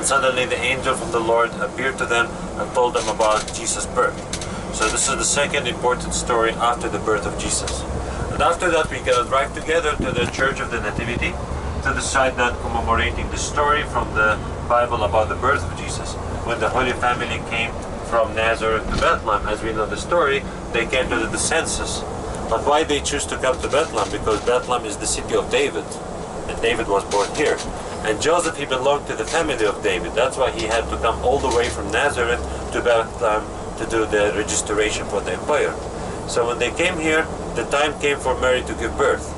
suddenly the angel from the Lord appeared to them and told them about Jesus' birth. So this is the second important story after the birth of Jesus. And after that we can drive together to the Church of the Nativity, to the site that commemorating the story from the Bible about the birth of Jesus. When the Holy Family came from Nazareth to Bethlehem, as we know the story, they came to the census. But why they choose to come to Bethlehem? Because Bethlehem is the city of David, and David was born here. And Joseph, he belonged to the family of David. That's why he had to come all the way from Nazareth to Bethlehem to do the registration for the empire. So when they came here, the time came for Mary to give birth.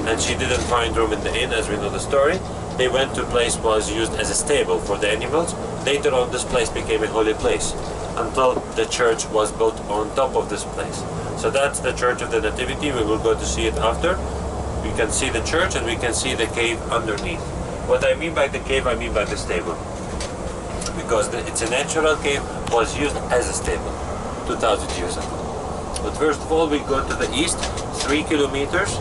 And she didn't find room in the inn, as we know the story. They went to a place was used as a stable for the animals. Later on, this place became a holy place, until the church was built on top of this place. So that's the Church of the Nativity. We will go to see it after. We can see the church and we can see the cave underneath. What I mean by the cave, I mean by the stable. Because it's a natural cave, was used as a stable 2,000 years ago. But first of all, we go to the east, 3 kilometers,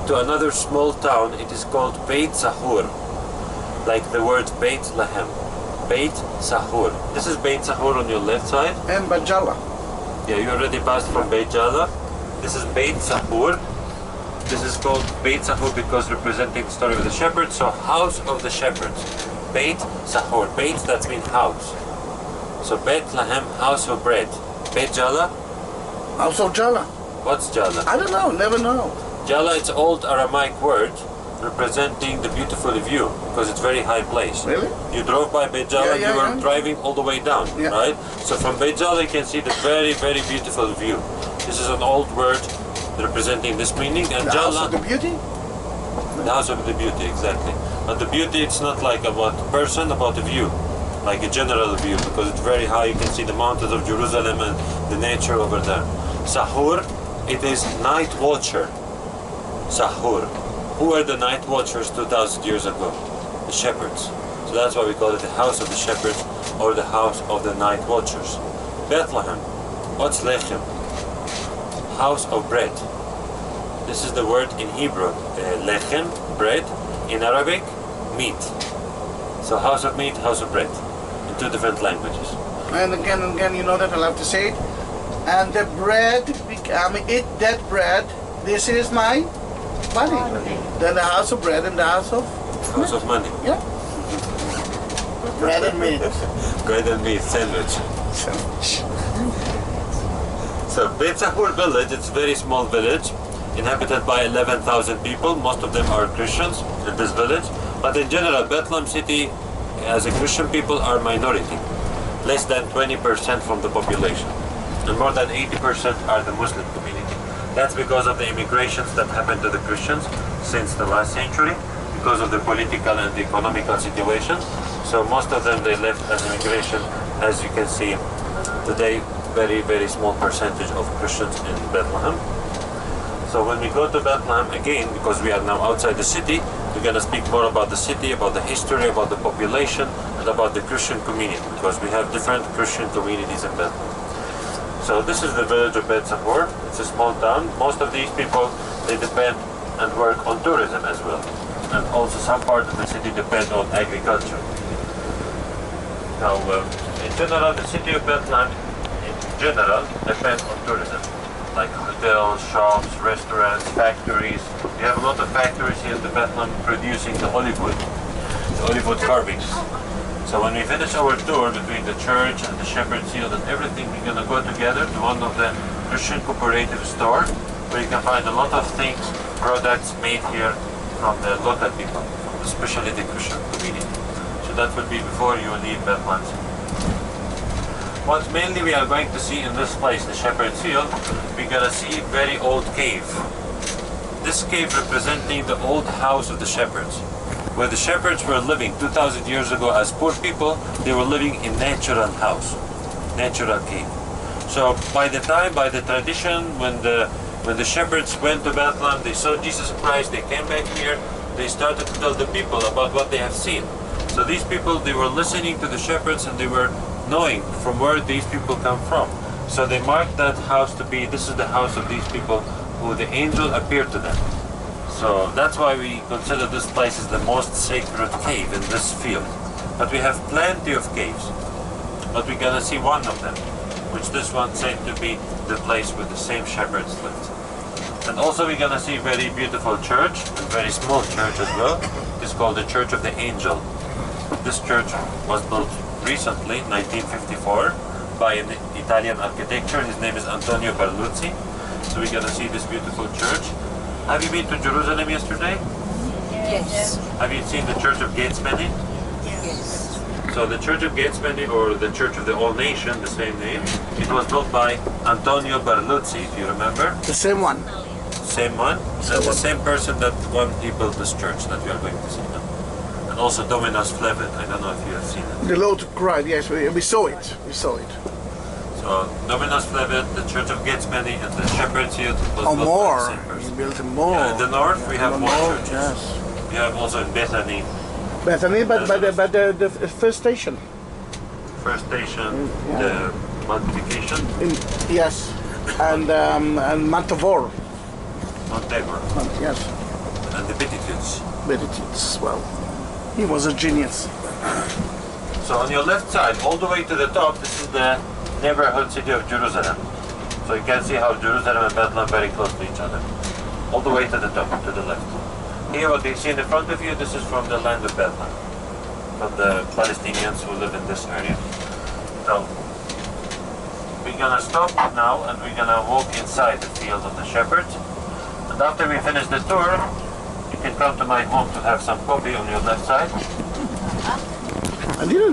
to another small town. It is called Beit Sahur, like the word Bethlehem. Beit Sahur. This is Beit Sahur on your left side. And Bajala. Yeah, you already passed from Beit Jala. This is Beit Sahur. This is called Beit Sahur because representing the story of the shepherds. So house of the shepherds. Beit Sahur. Beit, that means house. So Bethlehem, house of bread. Beit Jala. House of Jala. What's Jala? I don't know, never know. Jala, it's old Aramaic word representing the beautiful view, because it's very high place. Really? You drove by Beit Jala, you were driving all the way down, right? So from Beit Jala you can see the very, very beautiful view. This is an old word representing this meaning. And the Jala, house of the beauty? The house of the beauty, exactly. But the beauty, it's not like about a person, about a view, like a general view, because it's very high. You can see the mountains of Jerusalem and the nature over there. Sahur, it is night watcher. Sahur. Who were the night watchers 2,000 years ago? The shepherds. So that's why we call it the house of the shepherds or the house of the night watchers. Bethlehem. What's lechem? House of bread. This is the word in Hebrew. Lechem, bread. In Arabic, meat. So house of meat, house of bread. In 2 different languages. And again, you know that I'll have to say it. And the bread, eat that bread. This is my money. Then the house of bread and the house of money. Yeah. Bread and meat. Bread and meat sandwich. So Beit Sahur village, it's a very small village, inhabited by 11,000 people. Most of them are Christians in this village. But in general, Bethlehem city, as a Christian people, are minority. Less than 20% from the population. And more than 80% are the Muslim community. That's because of the immigrations that happened to the Christians since the last century, because of the political and the economical situation. So most of them, they left as immigration. As you can see today, very, very small percentage of Christians in Bethlehem. So when we go to Bethlehem again, because we are now outside the city, we're going to speak more about the city, about the history, about the population, and about the Christian community, because we have different Christian communities in Bethlehem. So this is the village of Beit Sahur. It's a small town. Most of these people, they depend and work on tourism as well. And also some part of the city depend on agriculture. Now, in general, the city of Bethlehem, in general, depends on tourism. Like hotels, shops, restaurants, factories. We have a lot of factories here in Bethlehem producing the olive wood carvings. So when we finish our tour between the church and the shepherd's field and everything, we're going to go together to one of the Christian cooperative stores where you can find a lot of things, products made here from the local people, especially the Christian community. So that will be before you leave Bethlehem. What mainly we are going to see in this place, the shepherd's field, we're going to see a very old cave. This cave representing the old house of the shepherds. Where the shepherds were living 2,000 years ago as poor people, they were living in natural house, natural cave. So by the tradition, when the shepherds went to Bethlehem, they saw Jesus Christ, they came back here, they started to tell the people about what they have seen. So these people, they were listening to the shepherds and they were knowing from where these people come from. So they marked that house to be, this is the house of these people who the angel appeared to them. So that's why we consider this place as the most sacred cave in this field. But we have plenty of caves. But we're gonna see one of them, which this one said to be the place where the same shepherds lived. And also we're gonna see a very beautiful church, a very small church as well. It's called the Church of the Angel. This church was built recently, 1954, by an Italian architecture. His name is Antonio Berluzzi. So we're gonna see this beautiful church. Have you been to Jerusalem yesterday? Yes. Have you seen the Church of Gethsemane? Yes. So the Church of Gethsemane, or the Church of the All Nation, the same name, it was built by Antonio Berluzzi, if you remember. The same one. Same one, and the same person that he built this church that we are going to see now. And also Dominus Flevit, I don't know if you have seen it. The Lord cried, yes, we saw it. We saw it. So Dominus Flevit, the Church of Gethsemane, and the Shepherd's Hut was Oh, built more. by the same He person. built more. Yeah, in the north we have more churches. Yes. We have also in Bethany, Bethany, but the first station. first station, Yeah. the multiplication, Yes. And Mantavor. Mount Tabor, Yes. and the Beatitudes. Benedict's, well, he was a genius. So on your left side, all the way to the top, this is the neighborhood city of Jerusalem. So you can see how Jerusalem and Bethlehem very close to each other. All the way to the top, to the left. Here what you see in the front of you, this is from the land of Bethlehem. From the Palestinians who live in this area. So we're gonna stop now and we're gonna walk inside the field of the shepherds. And after we finish the tour, you can come to my home to have some coffee on your left side. I didn't